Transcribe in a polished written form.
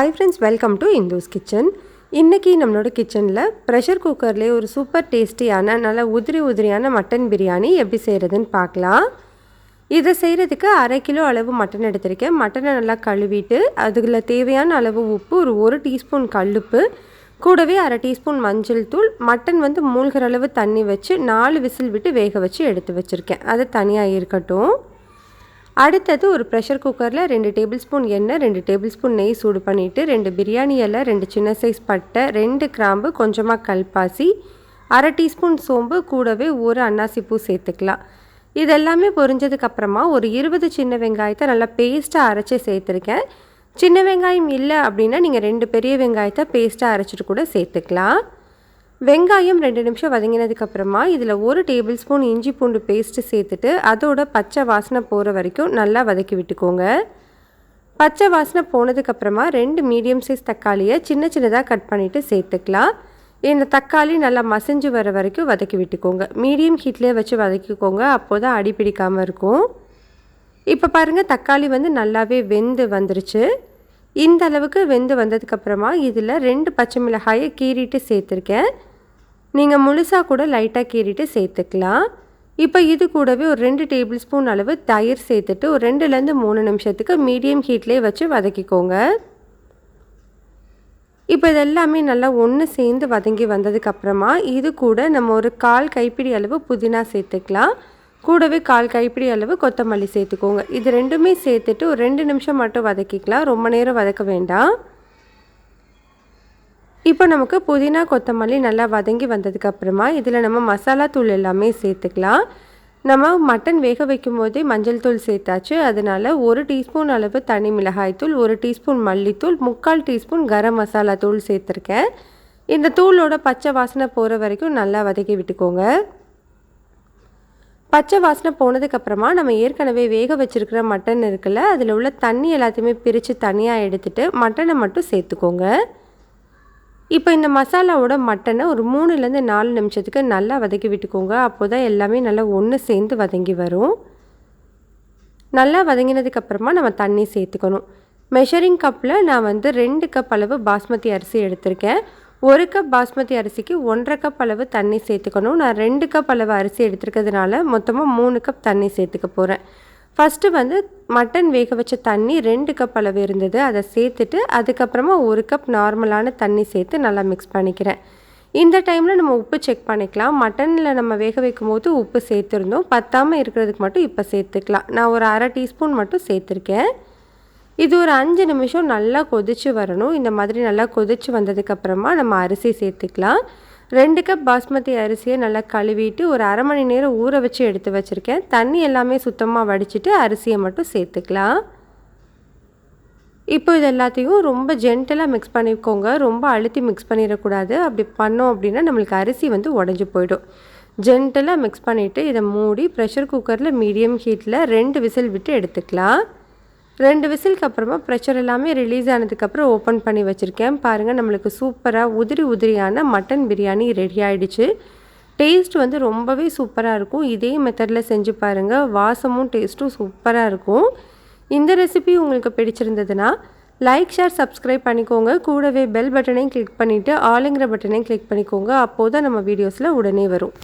Hi friends, welcome to Indhu's kitchen. இன்றைக்கி நம்மளோட கிச்சனில் ப்ரெஷர் குக்கர்லேயே ஒரு சூப்பர் டேஸ்டியான நல்ல உதிரியான மட்டன் பிரியாணி எப்படி செய்கிறதுன்னு பார்க்கலாம். இதை செய்கிறதுக்கு 1/2 கிலோ அளவு மட்டன் எடுத்திருக்கேன். மட்டனை நல்லா கழுவிட்டு அதில் தேவையான அளவு உப்பு, ஒரு டீஸ்பூன் கல்லுப்பு, கூடவே 1/2 டீஸ்பூன் மஞ்சள் தூள், மட்டன் மூழ்கிற அளவு தண்ணி வச்சு 4 விசில் விட்டு வேக வச்சு எடுத்து வச்சுருக்கேன். அது தனியாக இருக்கட்டும். அடுத்தது ஒரு ப்ரெஷர் குக்கரில் 2 டேபிள் ஸ்பூன் எண்ணெய், 2 டேபிள் ஸ்பூன் நெய் சூடு பண்ணிவிட்டு 2 பிரியாணி இலை, 2 சின்ன சைஸ் பட்டை, 2 கிராம்பு, கொஞ்சமாக கல்பாசி, 1/2 டீஸ்பூன் சோம்பு, கூடவே ஒரு அன்னாசி பூ சேர்த்துக்கலாம். இதெல்லாமே பொரிஞ்சதுக்கப்புறமா ஒரு 20 சின்ன வெங்காயத்தை நல்லா பேஸ்ட்டாக அரைச்சி சேர்த்துருக்கேன். சின்ன வெங்காயம் இல்லை அப்படின்னா நீங்கள் 2 பெரிய வெங்காயத்தை பேஸ்ட்டாக அரைச்சிட்டு கூட சேர்த்துக்கலாம். வெங்காயம் 2 நிமிஷம் வதங்கினதுக்கப்புறமா இதில் 1 டேபிள் ஸ்பூன் இஞ்சி பூண்டு பேஸ்ட்டு சேர்த்துட்டு அதோட பச்சை வாசனை போகிற வரைக்கும் நல்லா வதக்கி விட்டுக்கோங்க. பச்சை வாசனை போனதுக்கப்புறமா 2 மீடியம் சைஸ் தக்காளியை சின்னதாக கட் பண்ணிவிட்டு சேர்த்துக்கலாம். இந்த தக்காளி நல்லா மசிஞ்சு வர வரைக்கும் வதக்கி விட்டுக்கோங்க. மீடியம் ஹீட்லேயே வச்சு வதக்கிக்கோங்க, அப்போ தான் அடி பிடிக்காமல் இருக்கும். இப்போ பாருங்கள், தக்காளி நல்லாவே வெந்து வந்துருச்சு. இந்த அளவுக்கு வெந்து வந்ததுக்கப்புறமா இதில் 2 பச்சை மிளகாயை கீறிட்டு சேர்த்துருக்கேன். நீங்கள் முழுசாக கூட லைட்டாக கீறிட்டு சேர்த்துக்கலாம். இப்போ இது கூடவே ஒரு 2 டேபிள் ஸ்பூன் அளவு தயிர் சேர்த்துட்டு ஒரு 2லேருந்து 3 நிமிஷத்துக்கு மீடியம் ஹீட்லேயே வச்சு வதக்கிக்கோங்க. இப்போ இதெல்லாமே நல்லா ஒன்று சேர்ந்து வதங்கி வந்ததுக்கப்புறமா இது கூட நம்ம ஒரு 1/4 கைப்பிடி அளவு புதினா சேர்த்துக்கலாம். கூடவே 1/4 கைப்பிடி அளவு கொத்தமல்லி சேர்த்துக்கோங்க. இது ரெண்டுமே சேர்த்துட்டு ஒரு 2 நிமிஷம் மட்டும் வதக்கிக்கலாம், ரொம்ப நேரம் வதக்க வேண்டாம். இப்போ நமக்கு புதினா கொத்தமல்லி நல்லா வதங்கி வந்ததுக்கப்புறமா இதில் நம்ம மசாலா தூள் எல்லாமே சேர்த்துக்கலாம். நம்ம மட்டன் வேக வைக்கும் போதே மஞ்சள் தூள் சேர்த்தாச்சு. அதனால் 1 டீஸ்பூன் அளவு தனி மிளகாய் தூள், 1 டீஸ்பூன் மல்லித்தூள், 3/4 டீஸ்பூன் கரம் மசாலா தூள் சேர்த்துருக்கேன். இந்த தூளோட பச்சை வாசனை போகிற வரைக்கும் நல்லா வதக்கி விட்டுக்கோங்க. பச்சை வாசனை போனதுக்கப்புறமா நம்ம ஏற்கனவே வேக வச்சுருக்கிற மட்டன் இருக்குல்ல, அதில் உள்ள தண்ணி எல்லாத்தையுமே பிரித்து தனியாக எடுத்துகிட்டு மட்டனை மட்டும் சேர்த்துக்கோங்க. இப்போ இந்த மசாலாவோட மட்டனை ஒரு 3லேருந்து 4 நிமிஷத்துக்கு நல்லா வதக்கி விட்டுக்கோங்க. அப்போ தான் எல்லாமே நல்லா ஒன்று சேர்ந்து வதங்கி வரும். நல்லா வதங்கினதுக்கப்புறமா நம்ம தண்ணி சேர்த்துக்கணும். மெஷரிங் கப்பில் நான் 2 கப் அளவு பாஸ்மதி அரிசி எடுத்திருக்கேன். 1 கப் பாஸ்மதி அரிசிக்கு 1/2 கப் அளவு தண்ணி சேர்த்துக்கணும். நான் 2 கப் அளவு அரிசி எடுத்துருக்கிறதுனால மொத்தமாக 3 கப் தண்ணி சேர்த்துக்க போகிறேன். ஃபஸ்ட்டு மட்டன் வேக வச்ச தண்ணி 2 கப் அளவு இருந்தது, அதை சேர்த்துட்டு அதுக்கப்புறமா 1 கப் நார்மலான தண்ணி சேர்த்து நல்லா மிக்ஸ் பண்ணிக்கிறேன். இந்த டைமில் நம்ம உப்பு செக் பண்ணிக்கலாம். மட்டனில் நம்ம வேக வைக்கும் போது உப்பு சேர்த்துருந்தோம், பத்தாமல் இருக்கிறதுக்கு மட்டும் இப்போ சேர்த்துக்கலாம். நான் ஒரு 1/2 டீஸ்பூன் மட்டும் சேர்த்துருக்கேன். இது ஒரு 5 நிமிஷம் நல்லா கொதித்து வரணும். இந்த மாதிரி நல்லா கொதித்து வந்ததுக்கப்புறமா நம்ம அரிசி சேர்த்துக்கலாம். 2 கப் பாஸ்மதி அரிசியை நல்லா கழுவிட்டு ஒரு 1/2 மணி நேரம் ஊற வச்சு எடுத்து வச்சுருக்கேன். தண்ணி எல்லாமே சுத்தமாக வடிச்சிட்டு அரிசியை மட்டும் சேர்த்துக்கலாம். இப்போ இது எல்லாத்தையும் ரொம்ப ஜென்டலாக மிக்ஸ் பண்ணிக்கோங்க, ரொம்ப அழுத்தி மிக்ஸ் பண்ணிடக்கூடாது. அப்படி பண்ணோம் அப்படின்னா நம்மளுக்கு அரிசி உடஞ்சி போயிடும். ஜென்டலாக மிக்ஸ் பண்ணிவிட்டு இதை மூடி ப்ரெஷர் குக்கரில் மீடியம் ஹீட்டில் 2 விசில் விட்டு எடுத்துக்கலாம். 2 விசிலுக்கு அப்புறமா ப்ரெஷர் எல்லாமே ரிலீஸ் ஆனதுக்கப்புறம் ஓப்பன் பண்ணி வச்சுருக்கேன். பாருங்கள், நம்மளுக்கு சூப்பராக உதிரியான மட்டன் பிரியாணி ரெடி ஆகிடுச்சு. டேஸ்ட் ரொம்பவே சூப்பராக இருக்கும். இதே மெத்தடில் செஞ்சு பாருங்கள், வாசமும் டேஸ்ட்டும் சூப்பராக இருக்கும். இந்த ரெசிபி உங்களுக்கு பிடிச்சிருந்ததுன்னா லைக், ஷேர், சப்ஸ்கிரைப் பண்ணிக்கோங்க. கூடவே பெல் பட்டனையும் கிளிக் பண்ணிவிட்டு ஆளுங்கிற பட்டனையும் கிளிக் பண்ணிக்கோங்க. அப்போது தான் நம்ம வீடியோஸில் உடனே வரும்.